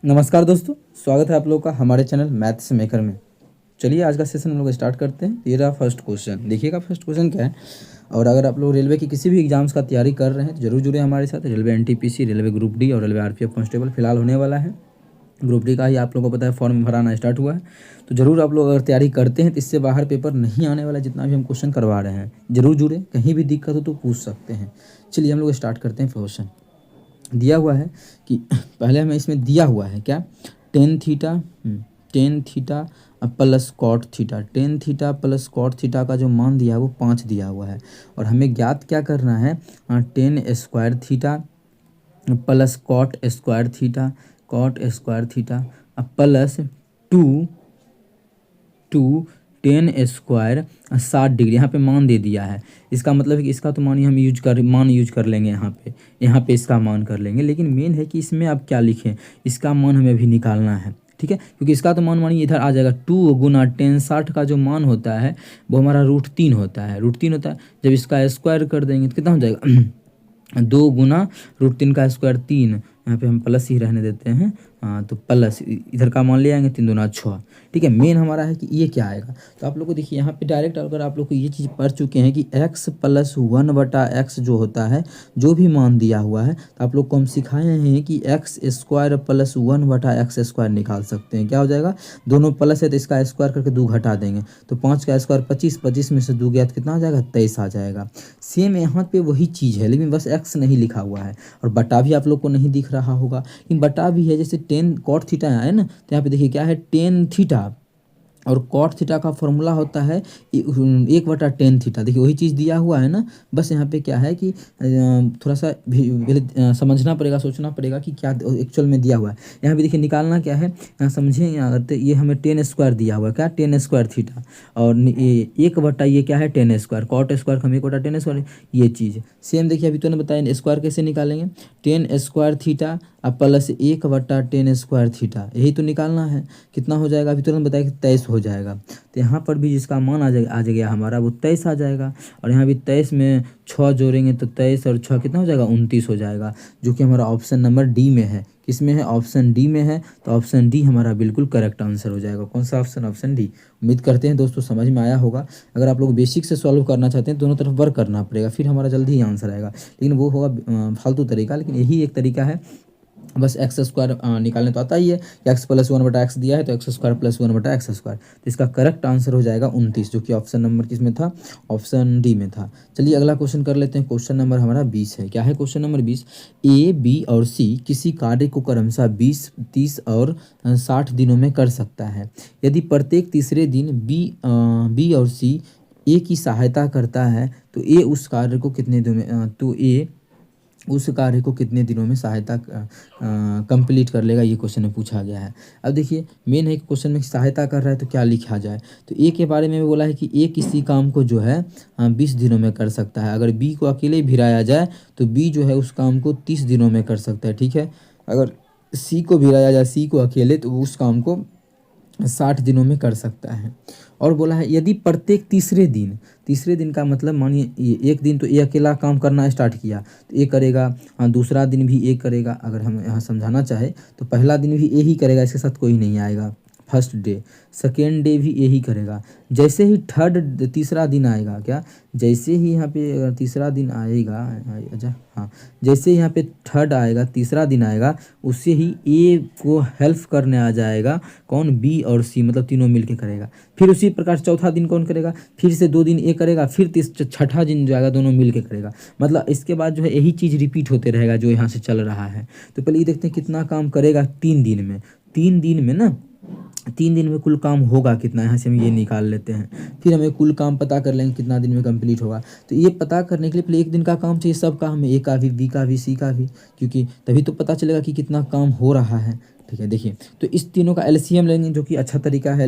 नमस्कार दोस्तों, स्वागत है आप लोगों का हमारे चैनल मैथ्स मेकर में। चलिए आज का सेशन हम लोग स्टार्ट करते हैं। ये रहा फर्स्ट क्वेश्चन। देखिएगा फर्स्ट क्वेश्चन क्या है। और अगर आप लोग रेलवे की किसी भी एग्जाम्स का तैयारी कर रहे हैं तो जरूर जुड़े हमारे साथ। Railway NTPC, railway group D और रेलवे आरपीएफ कांस्टेबल फिलहाल होने वाला है। ग्रुप डी का ही आप लोगों को पता है फॉर्म भराना स्टार्ट हुआ है। तो जरूर आप लोग अगर तैयारी करते हैं तो इससे बाहर पेपर नहीं आने वाला। जितना भी हम क्वेश्चन करवा रहे हैं जरूर जुड़े, कहीं भी दिक्कत हो तो पूछ सकते हैं। चलिए हम लोग स्टार्ट करते हैं। क्वेश्चन दिया हुआ है कि पहले हमें इसमें दिया हुआ है क्या, tan theta plus cot theta. Tan theta plus cot theta का जो मान दिया है वो 5 दिया हुआ है। और हमें ज्ञात क्या करना है, tan square theta plus cot square theta plus two tan square 60 degree. यहाँ पे मान दे दिया है। इसका मतलब है कि इसका तो मान हम यूज कर लेंगे। यहाँ पे इसका मान कर लेंगे। लेकिन मेन है कि इसमें आप क्या लिखें, इसका मान हमें अभी निकालना है। ठीक है, क्योंकि इसका तो मान मानिए इधर आ जाएगा। 2 गुना टेन 60 का जो मान होता है वो हमारा √3 होता है। √3 होता है। जब इसका स्क्वायर कर देंगे तो कितना हो जाएगा 2 गुना √3 का स्क्वायर 3। यहाँ पे हम प्लस ही रहने देते हैं। तो प्लस इधर का मान ले आएंगे 3 दूना 6। ठीक है, मेन हमारा है कि ये क्या आएगा। तो आप लोग को देखिए यहाँ पे डायरेक्ट अगर आप लोग को ये चीज़ पढ़ चुके हैं कि x + 1/x जो होता है, जो भी मान दिया हुआ है, तो आप लोग को हम सिखाए हैं कि x² + 1/x² निकाल सकते हैं। क्या हो जाएगा, दोनों प्लस है तो इसका स्क्वायर करके 2 घटा देंगे तो 5 का स्क्वायर 25, 25 में से 2 गया तो कितना आ जाएगा 23 आ जाएगा। सेम यहाँ पे वही चीज़ है, लेकिन बस x नहीं लिखा हुआ है और बटा भी आप लोग को नहीं दिख रहा होगा, लेकिन बटा भी है। जैसे 10 cot थीटा है ना, तो यहाँ पे देखिए क्या है, 10 थीटा और कॉट थीटा का फॉर्मूला होता है 1/10 थीटा। देखिए वही चीज़ दिया हुआ है ना, बस यहाँ पे क्या है कि थोड़ा सा समझना पड़ेगा, सोचना पड़ेगा कि क्या एक्चुअल में दिया हुआ है। यहाँ पे देखिए निकालना क्या है, समझें यहाँ तो ये हमें 10 स्क्वायर दिया हुआ है। क्या, 10 स्क्वायर थीटा और ये 1 ये क्या है 10 स्क्वायर। कॉट स्क्वायर हम 1/10 स्क्वायर, ये चीज़ सेम। देखिए अभी तो ने बताया स्क्वायर कैसे निकालेंगे, 10 square theta plus 1/10 square theta, यही तो निकालना है। कितना हो जाएगा, अभी तुरंत बताया कि 23 हो जाएगा। तो यहाँ पर भी जिसका मान आ जाएगा हमारा वो 23 आ जाएगा। और यहाँ भी 23 में 6 जोड़ेंगे तो 23 और 6 कितना हो जाएगा 29 हो जाएगा, जो कि हमारा ऑप्शन नंबर डी में है। किस में है, ऑप्शन डी में है। तो ऑप्शन डी हमारा बिल्कुल करेक्ट आंसर हो जाएगा। कौन सा ऑप्शन, ऑप्शन डी। उम्मीद करते हैं दोस्तों समझ में आया होगा। अगर आप लोग बेसिक से सॉल्व करना चाहते हैं दोनों तरफ वर्क करना पड़ेगा, फिर हमारा जल्दी ही आंसर आएगा, लेकिन वो होगा फालतू तरीका। लेकिन यही एक तरीका है, बस x² निकालने तो आता ही है कि x + 1/x दिया है तो x² + 1/x²। तो इसका करेक्ट आंसर हो जाएगा 29, जो कि ऑप्शन नंबर किस में था, ऑप्शन डी में था। चलिए अगला क्वेश्चन कर लेते हैं। क्वेश्चन नंबर हमारा 20 है। क्या है क्वेश्चन नंबर 20, ए, बी और सी किसी कार्य को क्रमशः 20, 30 और 60 दिनों में कर सकता है। यदि प्रत्येक तीसरे दिन बी और सी ए की सहायता करता है तो ए उस कार्य को कितने दिनों में उस कार्य को कितने दिनों में सहायता कंप्लीट कर लेगा, ये क्वेश्चन में पूछा गया है। अब देखिए मेन है कि क्वेश्चन में सहायता कर रहा है तो क्या लिखा जाए। तो ए के बारे में बोला है कि ए किसी काम को जो है 20 दिनों में कर सकता है। अगर बी को अकेले भिड़ाया जाए तो बी जो है उस काम को 30 दिनों में कर सकता है। ठीक है, अगर सी को भिड़ाया जाए, सी को अकेले, तो उस काम को 60 दिनों में कर सकता है। और बोला है यदि प्रत्येक तीसरे दिन का मतलब मानिए एक दिन तो ये अकेला काम करना स्टार्ट किया तो ये करेगा, दूसरा दिन भी ये करेगा। अगर हम यहाँ समझाना चाहे तो पहला दिन भी ये ही करेगा, इसके साथ कोई नहीं आएगा। फर्स्ट डे, सेकेंड डे भी यही करेगा। जैसे ही तीसरा दिन आएगा, क्या, जैसे ही यहाँ पे तीसरा दिन आएगा, अच्छा हाँ, जैसे यहाँ पे थर्ड आएगा, तीसरा दिन आएगा, उससे ही ए को हेल्प करने आ जाएगा कौन, बी और सी, मतलब तीनों मिलके करेगा। फिर उसी प्रकार चौथा दिन कौन करेगा, फिर से 2 दिन ए करेगा, फिर छठा दिन जो आएगा दोनों मिलके करेगा। मतलब इसके बाद जो है यही चीज़ रिपीट होते रहेगा जो यहाँ से चल रहा है। तो पहले ये देखते हैं कितना काम करेगा 3 दिन में। 3 दिन में ना, 3 दिन में कुल काम होगा कितना, यहाँ से हम ये निकाल लेते हैं। फिर हमें कुल काम पता कर लेंगे कितना दिन में कंप्लीट होगा। तो ये पता करने के लिए पहले एक दिन का काम चाहिए सबका, हमें ए का भी, बी का भी, सी का भी, क्योंकि तभी तो पता चलेगा कि कितना काम हो रहा है। ठीक है, देखिए तो इस तीनों का एलसीएम लेंगे, जो कि अच्छा तरीका है।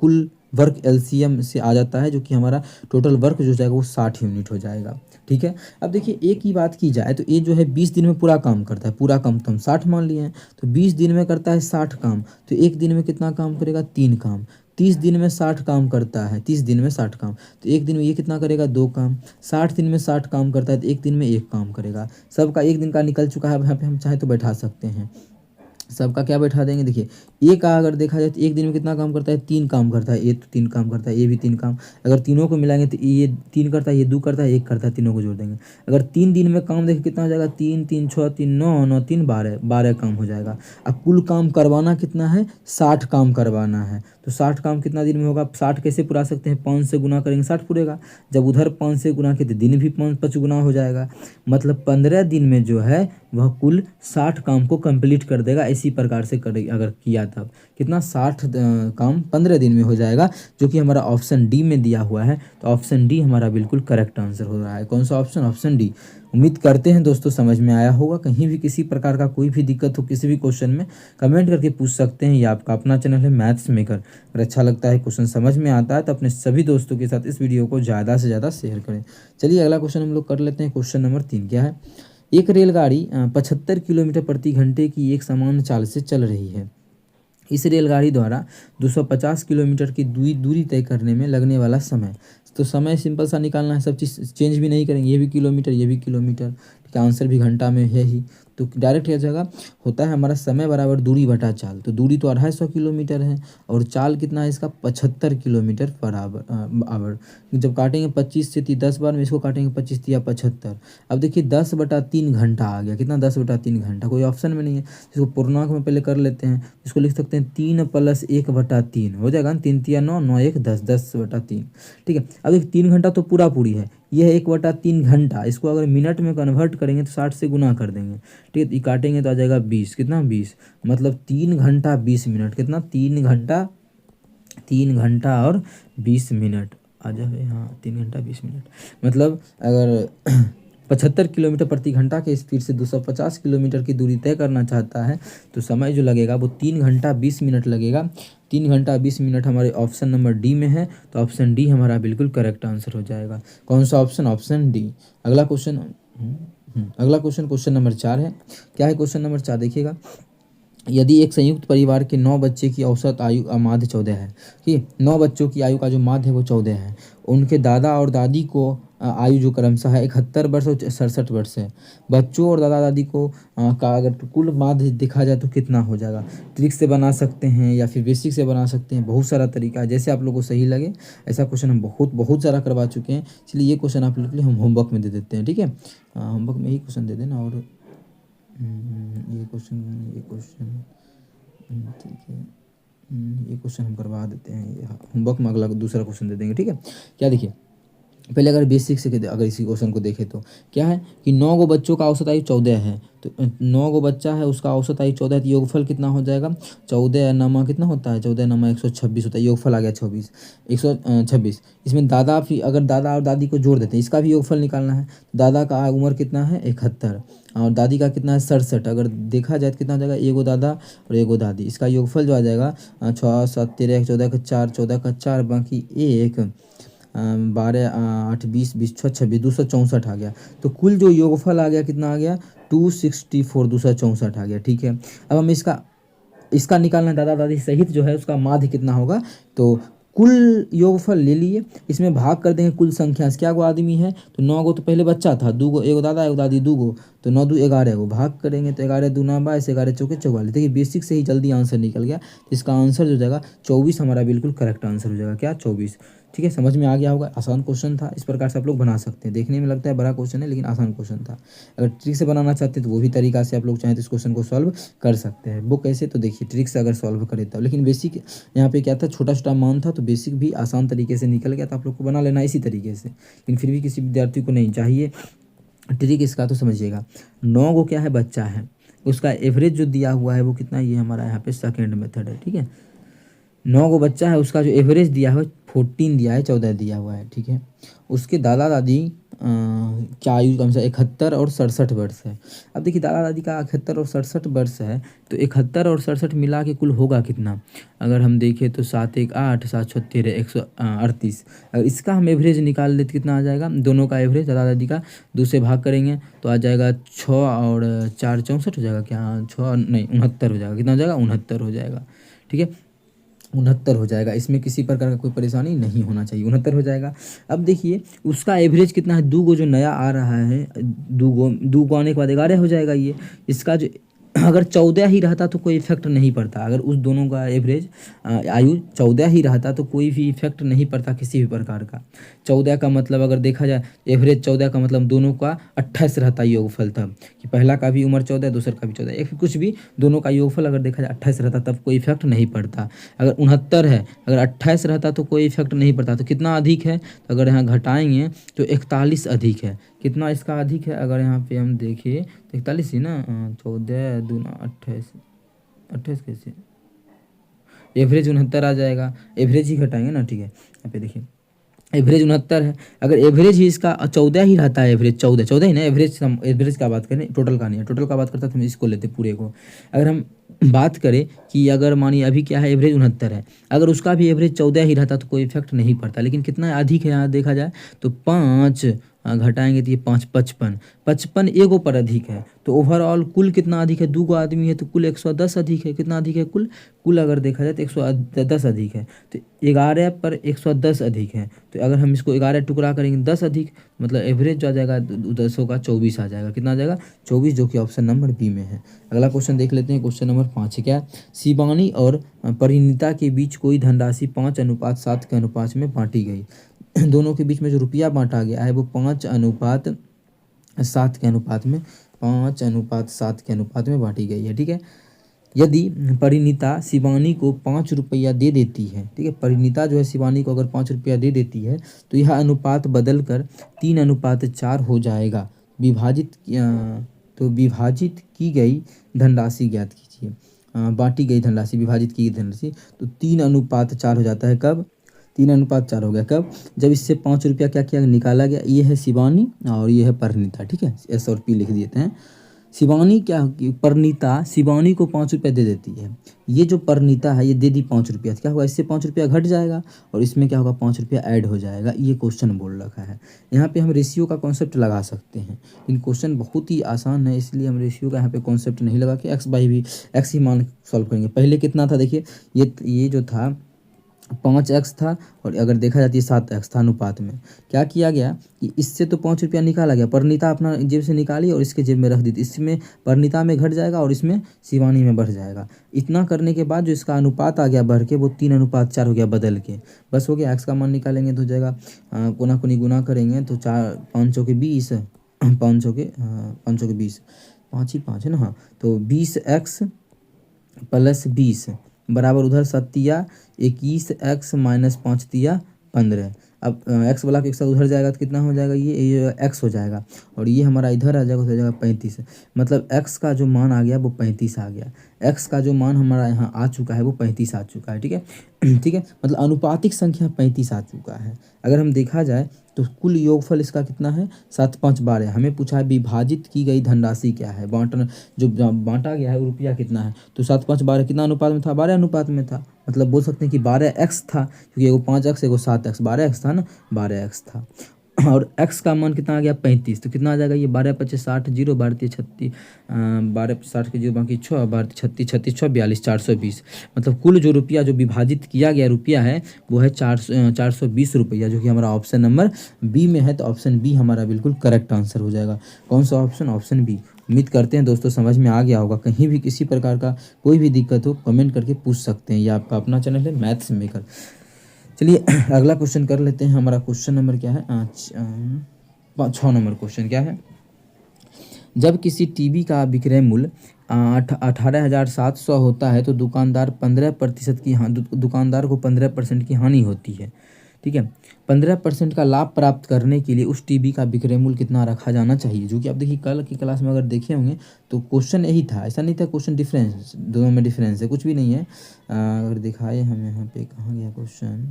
कुल वर्क एलसीएम से आ जाता है, जो कि हमारा टोटल वर्क जो जाएगा वो 60 यूनिट हो जाएगा। ठीक है, अब देखिए ए की बात की जाए तो ए जो है 20 दिन में पूरा काम करता है। पूरा काम तो हम 60 मान लिए हैं, तो 20 दिन में करता है 60 काम, तो एक दिन में कितना काम करेगा, 3 काम। 30 दिन में 60 काम करता है, 30 दिन में 60 काम, तो एक दिन में ये कितना करेगा, 2 काम। 60 दिन में 60 काम करता है तो एक दिन में 1 काम करेगा। सबका एक दिन का निकल चुका है, अब यहाँ पे हम चाहे तो बैठा सकते हैं। सबका क्या बैठा देंगे, देखिए ए का अगर देखा जाए तो एक दिन में कितना काम करता है, 3 काम करता है। ए तो 3 काम करता है, ए भी 3 काम। अगर तीनों को मिलाएंगे तो ये 3 करता है, ये 2 करता है, 1 करता है, तीनों को जोड़ देंगे। अगर 3 दिन में काम देखिए कितना हो जाएगा, 3 3 6 3 9 9 3 12 12 काम हो जाएगा। अब कुल काम करवाना कितना है, 60 काम करवाना है। तो 60 काम कितना दिन में होगा, 60 कैसे पुरा सकते हैं, 5 से गुना करेंगे 60 पूरेगा। जब उधर 5 से गुना किए तो दिन भी 5 गुना हो जाएगा। मतलब 15 दिन में जो है वह कुल 60 काम को कंप्लीट कर देगा। इसी प्रकार से कर अगर किया तब कितना 60 काम 15 दिन में हो जाएगा, जो कि हमारा ऑप्शन डी में दिया हुआ है। तो ऑप्शन डी हमारा बिल्कुल करेक्ट आंसर हो रहा है। कौन सा ऑप्शन, ऑप्शन डी। उम्मीद करते हैं दोस्तों समझ में आया होगा। कहीं भी किसी प्रकार का कोई भी दिक्कत हो किसी भी क्वेश्चन में कमेंट करके पूछ सकते हैं। ये आपका अपना चैनल है मैथ्स मेकर। अगर अच्छा लगता है, क्वेश्चन समझ में आता है तो अपने सभी दोस्तों के साथ इस वीडियो को ज़्यादा से ज़्यादा शेयर करें। चलिए अगला क्वेश्चन हम लोग कर लेते हैं। क्वेश्चन नंबर 3 क्या है, एक रेलगाड़ी 75 किलोमीटर प्रति घंटे की एक समान चाल से चल रही है। इस रेलगाड़ी द्वारा 250 किलोमीटर की दूरी तय करने में लगने वाला समय। तो समय सिंपल सा निकालना है, सब चीज़ चेंज भी नहीं करेंगे, ये भी किलोमीटर ये भी किलोमीटर, ठीक है। आंसर भी घंटा में है ही, तो डायरेक्ट क्या जगह होता है हमारा समय बराबर दूरी बटा चाल। तो दूरी तो 250 किलोमीटर है और चाल कितना है इसका 75 किलोमीटर पर आवर। जब काटेंगे 25 से 10 बार में इसको काटेंगे 25 या 75। अब देखिए 10/3 घंटा आ गया। कितना 10/3 घंटा, कोई ऑप्शन में नहीं है। इसको पूर्णांक में पहले कर लेते हैं, इसको लिख सकते हैं 3 + 1/3 हो जाएगा। 3 × 9 9 1 10 10/3, ठीक है। अब देखिए 3 घंटा तो पूरा पूरी है, यह 1/3 घंटा। इसको अगर मिनट में कन्वर्ट करेंगे तो 60 से गुना कर देंगे, ठीक है। काटेंगे तो आ जाएगा 20। कितना 20, मतलब 3 घंटा 20 मिनट। कितना 3 घंटा और 20 मिनट आ जाए, हाँ 3 घंटा 20 मिनट। मतलब अगर 75 किलोमीटर प्रति घंटा के स्पीड से 250 किलोमीटर की दूरी तय करना चाहता है तो समय जो लगेगा वो 3 घंटा 20 मिनट लगेगा। 3 घंटा 20 मिनट हमारे ऑप्शन नंबर डी में है। तो ऑप्शन डी हमारा बिल्कुल करेक्ट आंसर हो जाएगा। कौन सा ऑप्शन, ऑप्शन डी। अगला क्वेश्चन क्वेश्चन नंबर 4 है। क्या है क्वेश्चन नंबर 4, देखिएगा। यदि एक संयुक्त परिवार के 9 बच्चे की औसत आयु माध्य 14 है, कि 9 बच्चों की आयु का जो माध्य है वो 14 है। उनके दादा और दादी को आयु जो क्रमशः 71 वर्ष और 67 वर्ष है। बच्चों और दादा दादी को का अगर कुल माध्य देखा जाए तो कितना हो जाएगा। ट्रिक से बना सकते हैं या फिर बेसिक से बना सकते हैं, बहुत सारा तरीका है, जैसे आप लोगों को सही लगे। ऐसा क्वेश्चन हम बहुत सारा करवा चुके हैं। इसलिए ये क्वेश्चन आप लोग के लिए हम होमवर्क में दे देते हैं, ठीक है। होमवर्क में ही क्वेश्चन दे देना। और ये क्वेश्चन ठीक है, ये क्वेश्चन हम करवा देते हैं। ये होमवर्क में अगला दूसरा क्वेश्चन दे देंगे, ठीक है। क्या देखिए, पहले अगर बेसिक से अगर इसी क्वेश्चन को देखें तो क्या है कि 9 गो बच्चों का औसत आयु 14 है। तो 9 गो बच्चा है, उसका औसत आयु 14 है, तो योगफल कितना हो जाएगा 14 नमा कितना होता है, 14 नमा 126 होता है। योगफल आ गया 126। इसमें दादा भी, अगर दादा और दादी को जोड़ देते हैं, इसका भी योगफल निकालना है। दादा का उम्र कितना है 71 और दादी का कितना है 67। अगर देखा जाए तो कितना हो जाएगा, एगो दादा और एगो दादी। इसका योगफल जो आ जाएगा 6 7 13 14 का 4 14 का 4 बाकी 1 12 8 20 20 6 26 264 आ गया। तो कुल जो योगफल आ गया कितना आ गया 264, 264 आ गया, ठीक है। अब हम इसका निकालना है, दादा दादी सहित जो है उसका माध्य कितना होगा। तो कुल योगफल ले लिए, इसमें भाग कर देंगे कुल संख्या से। क्या गो आदमी है, तो 9 गो तो पहले बच्चा था, 2 गो, एगो दादा एगो दादी 2 गो, तो 9 2 11 गो भाग करेंगे तो 11 2 9 22 11 चौके 44। देखिए बेसिक से ही जल्दी आंसर निकल गया। तो इसका आंसर जो जाएगा 24 हमारा बिल्कुल करेक्ट आंसर हो जाएगा। क्या 24, ठीक है। समझ में आ गया होगा, आसान क्वेश्चन था। इस प्रकार से आप लोग बना सकते हैं। देखने में लगता है बड़ा क्वेश्चन है लेकिन आसान क्वेश्चन था। अगर ट्रिक से बनाना चाहते हैं तो वो भी तरीका से आप लोग चाहें तो इस क्वेश्चन को सॉल्व कर सकते हैं। वो कैसे, तो देखिए ट्रिक से अगर सॉल्व करें तब। लेकिन बेसिक यहाँ पे क्या था, छोटा छोटा मान था, तो बेसिक भी आसान तरीके से निकल गया। तो आप लोग को बना लेना इसी तरीके से। लेकिन फिर भी किसी विद्यार्थी को नहीं चाहिए ट्रिक इसका, तो समझिएगा 9 गो क्या है बच्चा है, उसका एवरेज जो दिया हुआ है वो कितना, ये हमारा यहाँ पे सेकेंड मेथड है, ठीक है। 9 गो बच्चा है, उसका जो एवरेज दिया है 14 दिया है, 14 दिया हुआ है, ठीक है। उसके दादा दादी क्या आयु कम से 71 और 67 वर्ष है। अब देखिए दादा दादी का 71 और 67 वर्ष है, तो 71 और 67 मिला के कुल होगा कितना। अगर हम देखें तो 7 1 8 7 6 13 138। अगर इसका हम एवरेज निकाल लेते कितना आ जाएगा, दोनों का एवरेज दादा दादी का 2 से भाग करेंगे तो आ जाएगा 6 और 4 64 हो जाएगा। क्या 6 नहीं 69 हो जाएगा। कितना हो जाएगा 69 हो जाएगा, ठीक है। 69 हो जाएगा। इसमें किसी प्रकार का कोई परेशानी नहीं होना चाहिए, 69 हो जाएगा। अब देखिए उसका एवरेज कितना है, 2 गो जो नया आ रहा है, 2 गो आने के बाद 11 हो जाएगा। ये इसका जो अगर 14 ही रहता तो कोई इफेक्ट नहीं पड़ता। अगर उस दोनों का एवरेज आयु 14 ही रहता तो कोई भी इफेक्ट नहीं पड़ता किसी भी प्रकार का। 14 का मतलब अगर देखा जाए एवरेज 14 का मतलब दोनों का 28 रहता योगफल, तब कि पहला का भी उम्र 14 दूसरा का भी 14 या फिर कुछ भी, दोनों का योगफल अगर देखा जाए 28 रहता तब कोई इफेक्ट नहीं पड़ता। अगर 69 है, अगर 28 रहता तो कोई इफेक्ट नहीं पड़ता। तो कितना अधिक है, तो अगर यहाँ घटाएंगे तो 41 अधिक है। कितना इसका अधिक है, अगर यहाँ पे हम देखें तो 41 ही ना, 14 दूना 28, 28 कैसे, एवरेज 69 आ जाएगा। एवरेज ही घटाएंगे ना, ठीक है। यहाँ पे देखिए एवरेज 69 है। अगर एवरेज ही इसका 14 ही रहता है, एवरेज 14 ही ना, एवरेज का बात करें, टोटल का नहीं है। टोटल का बात करता तो हम इसको लेते पूरे को। अगर हम बात करें कि अगर मानिए अभी क्या है, एवरेज 69 है, अगर उसका भी एवरेज 14 ही रहता तो कोई इफेक्ट नहीं पड़ता। लेकिन कितना अधिक है यहाँ देखा जाए तो 5 घटाएंगे तो ये 5 55, 55 एगो पर अधिक है। तो ओवरऑल कुल कितना अधिक है, 2 आदमी है तो कुल 110 अधिक है। कितना अधिक है कुल, कुल अगर देखा जाए तो 110 अधिक है। तो 11 पर 110 अधिक है। तो अगर हम इसको 11 टुकड़ा करेंगे 10 अधिक, मतलब एवरेज जो आ जाएगा 10 का 24 आ जाएगा। कितना आ जाएगा 24, जो कि ऑप्शन नंबर बी में है। अगला क्वेश्चन देख लेते हैं। क्वेश्चन नंबर 5 है क्या, शिवानी और परिणीता के बीच कोई धनराशि 5:7 के अनुपात में बांटी गई। दोनों के बीच में जो रुपया बांटा गया है वो 5:7 के अनुपात में, 5:7 के अनुपात में बांटी गई है, ठीक है। यदि परिणीता शिवानी को 5 रुपया दे देती है, ठीक है, परिणीता जो है शिवानी को अगर 5 रुपया दे देती है तो यह अनुपात बदल कर 3:4 हो जाएगा। विभाजित की गई धनराशि ज्ञात कीजिए। बांटी गई धनराशि, विभाजित की गई धनराशि, तो 3:4 हो जाता है। कब 3:4 हो गया, कब, जब इससे 5 रुपया क्या क्या निकाला गया। ये है शिवानी और ये है परिणीता, ठीक है, एस और पी लिख देते हैं। शिवानी क्या, परिणीता शिवानी को 5 रुपया दे देती है। ये जो परिणीता है ये दे दी 5 रुपया, क्या होगा, इससे 5 रुपया घट जाएगा और इसमें क्या होगा 5 रुपया ऐड हो जाएगा। ये क्वेश्चन बोल रखा है। यहाँ पे हम रेशियो का कॉन्सेप्ट लगा सकते हैं, लेकिन क्वेश्चन बहुत ही आसान है, इसलिए हम रेशियो का यहाँ पे कॉन्सेप्ट नहीं लगा के एक्स ही मान सॉल्व करेंगे। पहले कितना था देखिए, ये जो था 5x था और अगर देखा जाती है 7x था अनुपात में। क्या किया गया कि इससे तो 5 रुपया निकाला गया, परिणीता अपना जेब से निकाली और इसके जेब में रख दी थी। इसमें परिणीता में घट जाएगा और इसमें शिवानी में बढ़ जाएगा। इतना करने के बाद जो इसका अनुपात आ गया बढ़ के, वो 3:4 हो गया बदल के। बस हो गया, x का मान निकालेंगे तो हो जाएगा, कोना कोनी गुना करेंगे तो 5 के 20, 5 के 20, 5 ही 5 है ना, हाँ। तो 20x + 20 बराबर उधर 7 21x - 5 15। अब x वाला के एक साथ उधर जाएगा तो कितना हो जाएगा, ये x हो जाएगा और ये हमारा इधर आ जाएगा तो हो जाएगा 35। मतलब x का जो मान आ गया वो 35 आ गया। x का जो मान हमारा यहाँ आ चुका है वो 35 आ चुका है, ठीक है। ठीक है, मतलब अनुपातिक संख्या 35 आ चुका है। अगर हम देखा जाए तो कुल योगफल इसका कितना है, 7 5 12। हमें पूछा है विभाजित की गई धनराशि क्या है, जो बांटा गया है वो रुपया कितना है। तो 7 5 12 कितना अनुपात में था, 12 अनुपात में था। मतलब बोल सकते हैं कि 12x था, क्योंकि एगो 5x एगो 7x, 12x था ना, 12x था। और x का मान कितना आ गया 35। तो कितना आ जाएगा ये 12 × 5 = 60, 0 12 × 36, 12 × 60 के 0 बाकी 6, 12 × 36 36 6 42 420। मतलब कुल जो रुपया जो विभाजित किया गया रुपया है वो है 420 रुपया, जो कि हमारा ऑप्शन नंबर बी में है। तो ऑप्शन बी हमारा बिल्कुल करेक्ट आंसर हो जाएगा। कौन सा ऑप्शन, ऑप्शन बी। उम्मीद करते हैं दोस्तों समझ में आ गया होगा। कहीं भी किसी प्रकार का कोई भी दिक्कत हो कमेंट करके पूछ सकते हैं। ये आपका अपना चैनल है मैथ्स मेकर। चलिए अगला क्वेश्चन कर लेते हैं। हमारा क्वेश्चन नंबर क्या है, 6 नंबर क्वेश्चन क्या है। जब किसी टीवी का विक्रय मूल्य 18,700 होता है तो दुकानदार को 15% की हानि होती है, ठीक है। 15% का लाभ प्राप्त करने के लिए उस टीवी का विक्रय मूल्य कितना रखा जाना चाहिए। जो कि आप देखिए कल की क्लास में अगर देखे होंगे तो क्वेश्चन यही था, ऐसा नहीं था क्वेश्चन डिफरेंस, दोनों में डिफरेंस है, कुछ भी नहीं है। अगर दिखाए हमें यहाँ पे, कहाँ गया क्वेश्चन,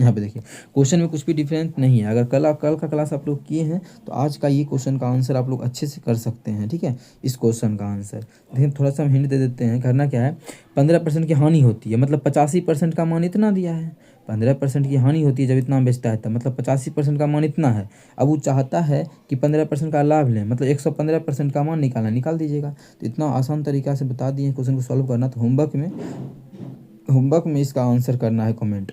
यहाँ पे देखिए क्वेश्चन में कुछ भी डिफरेंस नहीं है। अगर कल का क्लास आप लोग किए हैं तो आज का ये क्वेश्चन का आंसर आप लोग अच्छे से कर सकते हैं, ठीक है। इस क्वेश्चन का आंसर देखिए, थोड़ा सा हम हिंट दे देते हैं। करना क्या है, 15% की हानि होती है, मतलब 85% का मान इतना दिया है। 15% की हानि होती है जब इतना बेचता है तब, मतलब 85% का मान इतना है। अब वो चाहता है कि 15% का लाभ लें, मतलब 115% का मान निकालना, निकाल दीजिएगा। तो इतना आसान तरीका से बता दिए क्वेश्चन को सॉल्व करना। तो होमवर्क में इसका आंसर करना है कमेंट।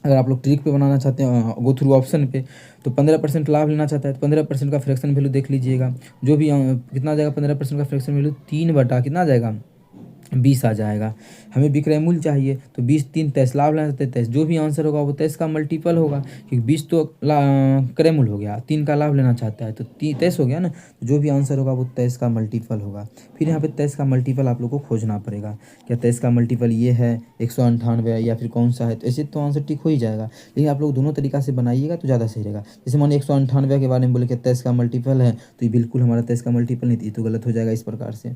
अगर आप लोग ट्रिक पे बनाना चाहते हैं गो थ्रू ऑप्शन पे, तो 15% लाभ लेना चाहता है तो 15% का फ्रैक्शन वैल्यू देख लीजिएगा। जो भी कितना आ जाएगा 15% का फ्रैक्शन वैल्यू 3 बटा कितना आ जाएगा 20 आ जाएगा। हमें विक्रय मूल्य चाहिए तो 20 3 23 लाभ लेना चाहते हैं 23, जो भी आंसर होगा वो 23 का मल्टीपल होगा, क्योंकि 20 तो क्रय मूल्य हो गया, 3 का लाभ लेना चाहता है तो 23 हो गया ना, तो जो भी आंसर होगा वो 23 का मल्टीपल होगा। फिर यहाँ पे 23 का मल्टीपल आप लोग को खोजना पड़ेगा। क्या 23 का मल्टीपल ये है 198 या फिर कौन सा है, तो ऐसे तो आंसर ठीक हो ही जाएगा। लेकिन आप लोग दोनों तरीका से बनाइएगा तो ज़्यादा सही रहेगा। जैसे मानिए 198 के बारे में बोले कि 23 का मल्टीपल है, तो ये बिल्कुल हमारा 23 का मल्टीपल नहीं, तो गलत हो जाएगा इस प्रकार से।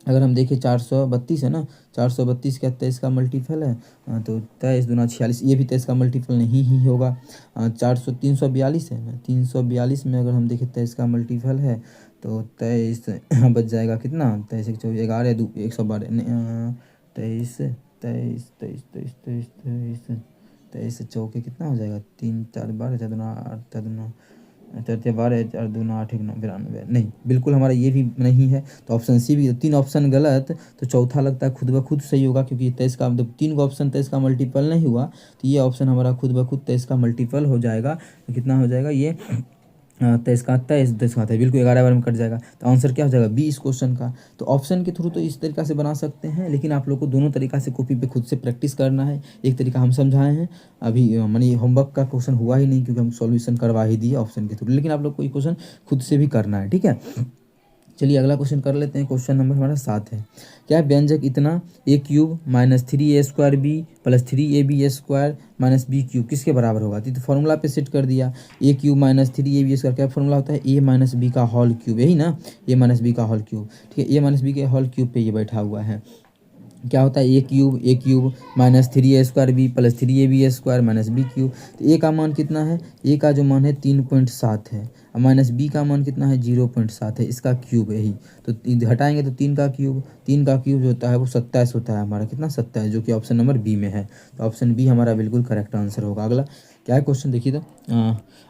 अगर हम देखें 432 है ना, 432 क्या 23 का मल्टीपल है, तो 23 दूना 46, ये भी 23 का मल्टीपल नहीं ही होगा। 342 है ना, 342 में अगर हम देखें 23 का मल्टीपल है तो 23 बच जाएगा कितना 23 1 24 11 2 112 23 23 23 23 23 23 23 चौके कितना हो जाएगा 3 4 12 4 दूना 8 4 दूना 4 12 4 दूना 8 1 9 92, नहीं बिल्कुल हमारा ये भी नहीं है, तो ऑप्शन सी भी, 3 ऑप्शन गलत, तो चौथा लगता है खुद ब खुद सही होगा, क्योंकि 23 का जब 3 का ऑप्शन 23 का मल्टीपल नहीं हुआ तो ये ऑप्शन हमारा खुद ब खुद 23 का मल्टीपल हो जाएगा। तो कितना हो जाएगा ये 23 का 23 23 का 23 बिल्कुल 11 बार में कट जाएगा, तो आंसर क्या हो जाएगा 20 क्वेश्चन का। तो ऑप्शन के थ्रू तो इस तरीका से बना सकते हैं, लेकिन आप लोग को दोनों तरीका से कॉपी पे खुद से प्रैक्टिस करना है। एक तरीका हम समझाए हैं, अभी मानी होमवर्क का क्वेश्चन हुआ ही नहीं क्योंकि हम सॉल्यूशन करवा ही दिए ऑप्शन के थ्रू, लेकिन आप लोग को ये क्वेश्चन खुद से भी करना है, ठीक है। चलिए अगला क्वेश्चन कर लेते हैं। क्वेश्चन नंबर हमारा 7 है। क्या व्यंजक इतना a cube minus 3a square b plus 3ab square minus b cube किसके बराबर होगा। तो फॉर्मूला पे सेट कर दिया, a cube minus 3ab square क्या फॉर्मूला होता है a माइनस बी का होल क्यूब, यही ना, a माइनस बी का होल क्यूब, ठीक है। a माइनस बी के होल क्यूब पे ये बैठा हुआ है। क्या होता है a cube minus 3a square b plus 3ab square minus b cube. तो ए का मान कितना है, ए का जो मान है 3.7 है, और माइनस बी का मान कितना है 0.7 है, इसका क्यूब यही। तो हटाएंगे तो 3 का क्यूब जो होता है वो 27 होता है हमारा, कितना 27, जो कि ऑप्शन नंबर बी में है। तो ऑप्शन बी हमारा बिल्कुल करेक्ट आंसर होगा। अगला क्या है क्वेश्चन देखिए तो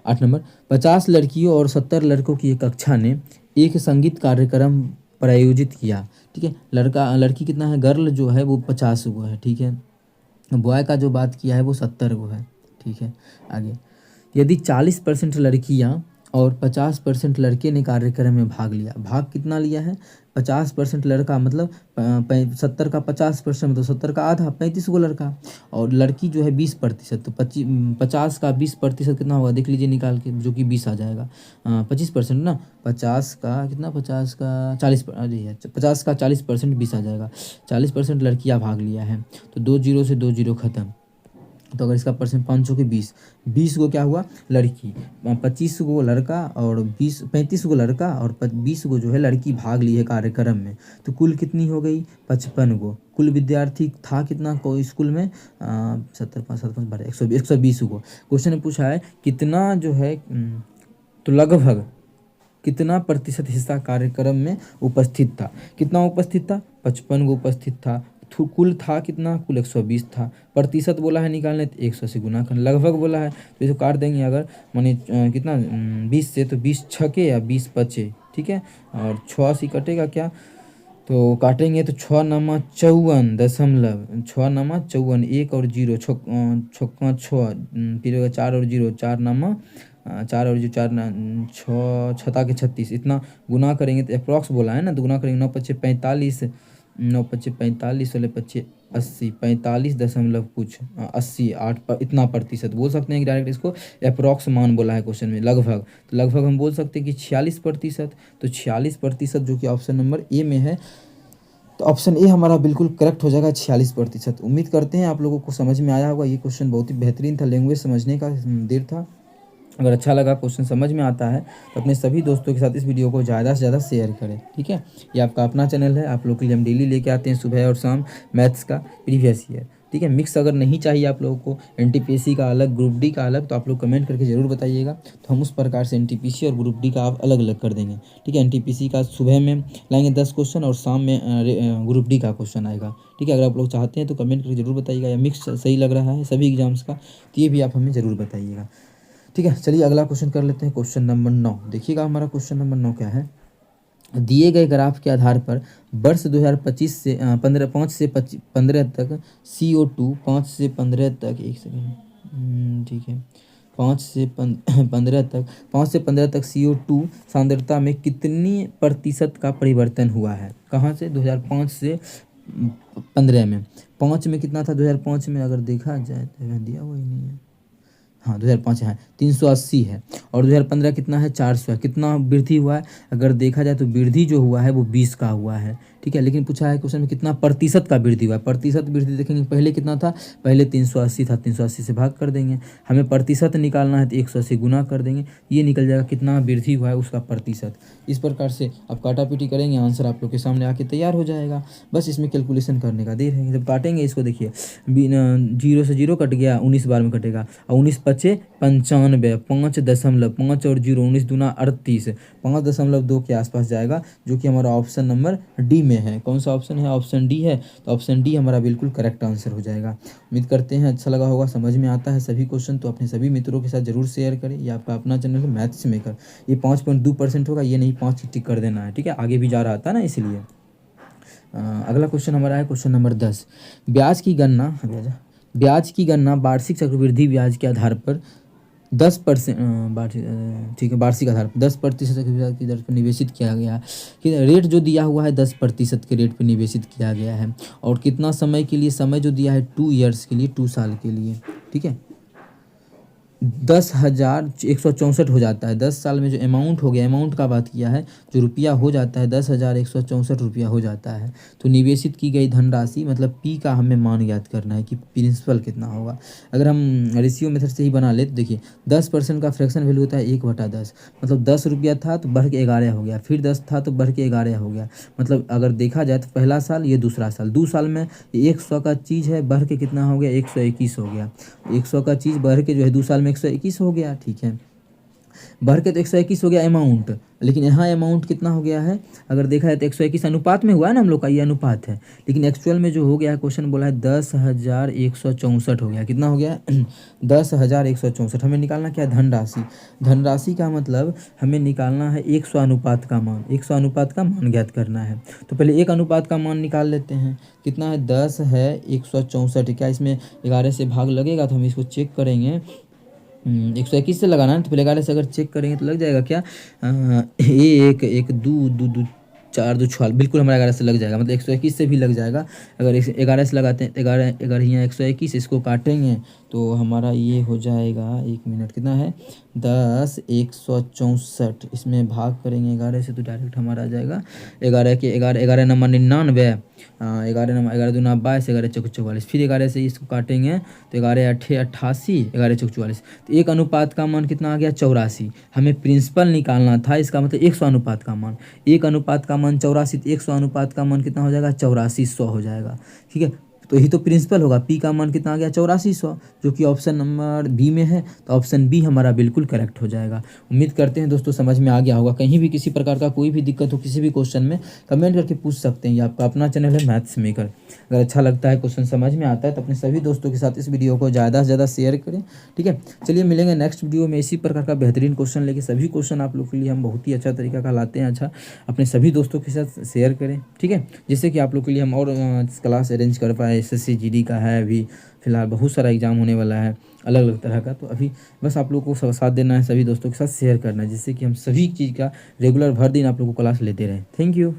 8 नंबर। 50 लड़कियों और 70 लड़कों की एक कक्षा ने एक संगीत कार्यक्रम प्रायोजित किया, ठीक है। लड़की कितना है, गर्ल जो है वो 50 गो है, ठीक है। बॉय का जो बात किया है वो 70 गो है, ठीक है। आगे, यदि 40% लड़कियां और 50% लड़के ने कार्यक्रम में भाग लिया, भाग कितना लिया है 50% लड़का मतलब 70 का 50% मतलब 70 का आधा 35 गो लड़का, और लड़की जो है 20%, तो 50 का 20% कितना होगा देख लीजिए निकाल के, जो कि 20 आ जाएगा। 25% ना, 50 का कितना 50 का 40, अरे यार 50 का 40% 20 आ जाएगा। 40% लड़कियां भाग लिया है, तो 2 जीरो से 2 जीरो खत्म। तो अगर इसका परसेंट 500 के 20 गो क्या हुआ लड़की, 25 गो लड़का और 35 गो लड़का और 20 गो जो है लड़की भाग ली है कार्यक्रम में, तो कुल कितनी हो गई 55 गो। कुल विद्यार्थी था कितना को स्कूल में 70 5 7 5 12 120 गो। क्वेश्चन ने पूछा है कितना जो है तो लगभग कितना प्रतिशत हिस्सा कार्यक्रम में उपस्थित था, कितना उपस्थित था 55 गो उपस्थित था। कुल था कितना, कुल 120 था। प्रतिशत बोला है निकालने तो 100 से गुना कर, लगभग बोला है तो इसको काट देंगे अगर माने कितना 20 से, तो 20 छके या 20 पचे, ठीक है। और 6 से कटेगा क्या, तो काटेंगे तो 6 नमा 54 दशमलव 6 नमा 54, 1 और 0 छक्का 6, फिर 4 और 0 4 नमा 4 और जो 4 6 छता के 36, इतना गुना करेंगे तो अप्रॉक्स बोला है ना, तो गुना करेंगे 9 पच्चे 45 9 पच्चे 45 16 पच्चे 80 45 दशमलव कुछ 80 8 इतना प्रतिशत बोल सकते हैं कि डायरेक्ट इसको अप्रॉक्स मान बोला है क्वेश्चन में लगभग, तो लगभग हम बोल सकते हैं कि 46%। तो 46% जो कि ऑप्शन नंबर ए में है, तो ऑप्शन ए हमारा बिल्कुल करेक्ट हो जाएगा 46%। उम्मीद करते हैं आप लोगों को समझ में आया होगा। ये क्वेश्चन बहुत ही बेहतरीन था, लैंग्वेज समझने का देर था। अगर अच्छा लगा क्वेश्चन समझ में आता है तो अपने सभी दोस्तों के साथ इस वीडियो को ज़्यादा से ज़्यादा शेयर करें, ठीक है। ये आपका अपना चैनल है, आप लोग के लिए हम डेली लेके आते हैं सुबह और शाम मैथ्स का प्रीवियस ईयर, ठीक है। मिक्स अगर नहीं चाहिए आप लोगों को, एनटीपीसी का अलग ग्रुप डी का अलग, तो आप लोग कमेंट करके ज़रूर बताइएगा, तो हम उस प्रकार से एनटीपीसी और ग्रुप डी का आप अलग अलग कर देंगे, ठीक है। एनटीपीसी का सुबह में लाएंगे 10 क्वेश्चन और शाम में ग्रुप डी का क्वेश्चन आएगा, ठीक है। अगर आप लोग चाहते हैं तो कमेंट करके ज़रूर बताइएगा, या मिक्स सही लग रहा है सभी एग्जाम्स का, तो ये भी आप हमें ज़रूर बताइएगा, ठीक है। चलिए अगला क्वेश्चन कर लेते हैं, क्वेश्चन नंबर 9। देखिएगा हमारा क्वेश्चन नंबर 9 क्या है। दिए गए ग्राफ के आधार पर वर्ष 2025 से 5 से 15 तक CO2 5 से 15 तक, एक सेकेंड ठीक है। 5 से 15 तक CO2 सांद्रता में कितनी प्रतिशत का परिवर्तन हुआ है? कहाँ से? 2005 से 15 में। 5 में कितना था 2005 में? अगर देखा जाए तो यहाँ दिया हुआ ही नहीं है। हाँ 2005 है 380 है, और 2015 कितना है 400 है। कितना वृद्धि हुआ है? अगर देखा जाए तो वृद्धि जो हुआ है वो 20 का हुआ है, ठीक है। लेकिन पूछा है क्वेश्चन में कितना प्रतिशत का वृद्धि हुआ है। प्रतिशत वृद्धि देखेंगे, पहले कितना था? पहले 380 था, 380 से भाग कर देंगे। हमें प्रतिशत निकालना है तो 180 गुना कर देंगे, ये निकल जाएगा कितना वृद्धि हुआ है उसका प्रतिशत। इस प्रकार से आप काटापीटी करेंगे, आंसर आप लोग के सामने आके तैयार हो जाएगा। बस इसमें कैलकुलेशन करने का देर है। जब काटेंगे इसको देखिए, 0 से 0 कट गया, 19 बार में कटेगा, और 19 पचे 95, 5.5 और 0, 19 दूना 38, 5.2 के आसपास जाएगा, जो कि हमारा ऑप्शन नंबर डी में है। कौन सा ऑप्शन है? ऑप्शन डी है। तो ऑप्शन डी हमारा बिल्कुल करेक्ट आंसर हो जाएगा। उम्मीद करते हैं अच्छा लगा होगा, समझ में आता है सभी क्वेश्चन, तो अपने सभी मित्रों के साथ जरूर शेयर करें। ये आपका अपना चैनल है मैथ्स मेकर। ये 5.2% होगा, ये नहीं 5 टिक कर देना है, ठीक है। आगे भी जा रहा था ना इसलिए। अगला क्वेश्चन हमारा है क्वेश्चन नंबर 10। ब्याज की गणना वार्षिक चक्रवृद्धि ब्याज के आधार पर 10%, ठीक है, वार्षिक आधार पर 10% ब्याज की दर पर निवेशित किया गया है। कि रेट जो दिया हुआ है 10% के रेट पर निवेशित किया गया है, और कितना समय के लिए? समय जो दिया है 2 ईयर्स के लिए, 2 साल के लिए, ठीक है। 10,164 हो जाता है। 10 साल में जो अमाउंट हो गया, अमाउंट का बात किया है, जो रुपया हो जाता है 10,164 रुपया हो जाता है। तो निवेशित की गई धनराशि मतलब पी का हमें मान ज्ञात करना है कि प्रिंसिपल कितना होगा। अगर हम रेशियो मेथड से ही बना ले तो देखिए 10% का फ्रैक्शन वैल्यू होता है 1/10, मतलब 10 रुपया था तो बढ़ के 11 हो गया, फिर 10 था तो बढ़ के 11 हो गया। मतलब अगर देखा जाए तो पहला साल, ये दूसरा साल, 2 साल में 100 का चीज़ है, बढ़ के कितना हो गया? 121 हो गया। 100 का चीज़ बढ़ के जो है 2 साल में 121 हो गया, ठीक है। बढ़ के तो 121 हो गया अमाउंट, लेकिन यहाँ अमाउंट कितना हो गया है? अगर देखा जाए तो 121 अनुपात में हुआ है ना हम लोग का, ये अनुपात है। लेकिन एक्चुअल में जो हो गया है, क्वेश्चन बोला है 10,164 हो गया। कितना हो गया? 10,164। हमें निकालना क्या है? धनराशि। धनराशि का मतलब हमें निकालना है 100 अनुपात का मान। 100 अनुपात का मान ज्ञात करना है। तो पहले 1 अनुपात का मान निकाल लेते हैं। कितना है? 10 है 164। क्या इसमें 11 से भाग लगेगा? तो हम इसको चेक करेंगे। 121 से लगाना है, तो पहले 11 से अगर चेक करेंगे तो लग जाएगा क्या? 1 1 2 2 2 4 2 6, बिल्कुल हमारा 11 से लग जाएगा, मतलब 121 से भी लग जाएगा। अगर 11 से लगाते हैं तो 11 यहाँ 121, इसको काटेंगे तो हमारा ये हो जाएगा, 1 मिनट, कितना है? 10,164। इसमें भाग करेंगे 11 से तो डायरेक्ट हमारा आ जाएगा 11 के 11, 11 नंबर 99, 11 नंबर 11 दूना 22, 11 चौक 44, फिर 11 से इसको काटेंगे तो 11 अट्ठे 88, 11 चौक 44। तो 1 अनुपात का मान कितना आ गया? 84। हमें प्रिंसिपल निकालना था, इसका मतलब 100 अनुपात का मान। 1 अनुपात का मान 84, तो 100 अनुपात का मान कितना हो जाएगा? 8400 हो जाएगा, ठीक है। तो यही तो प्रिंसिपल होगा। पी का मान कितना आ गया? 8400, जो कि ऑप्शन नंबर बी में है। तो ऑप्शन बी हमारा बिल्कुल करेक्ट हो जाएगा। उम्मीद करते हैं दोस्तों समझ में आ गया होगा। कहीं भी किसी प्रकार का कोई भी दिक्कत हो किसी भी क्वेश्चन में, कमेंट करके पूछ सकते हैं। ये आपका अपना चैनल है मैथ्स मेकर। अगर अच्छा लगता है, क्वेश्चन समझ में आता है, तो अपने सभी दोस्तों के साथ इस वीडियो को ज़्यादा से ज़्यादा शेयर करें, ठीक है। चलिए मिलेंगे नेक्स्ट वीडियो में इसी प्रकार का बेहतरीन क्वेश्चन लेके। सभी क्वेश्चन आप लोग के लिए हम बहुत ही अच्छा तरीका का लाते हैं। अच्छा, अपने सभी दोस्तों के साथ शेयर करें, ठीक है, जिससे कि आप लोग के लिए हम और क्लास अरेंज कर पाए। SSC GD का है, अभी फिलहाल बहुत सारा एग्जाम होने वाला है अलग अलग तरह का। तो अभी बस आप लोग को साथ देना है, सभी दोस्तों के साथ शेयर करना है, जिससे कि हम सभी चीज़ का रेगुलर भर दिन आप लोग को क्लास लेते रहें। Thank you.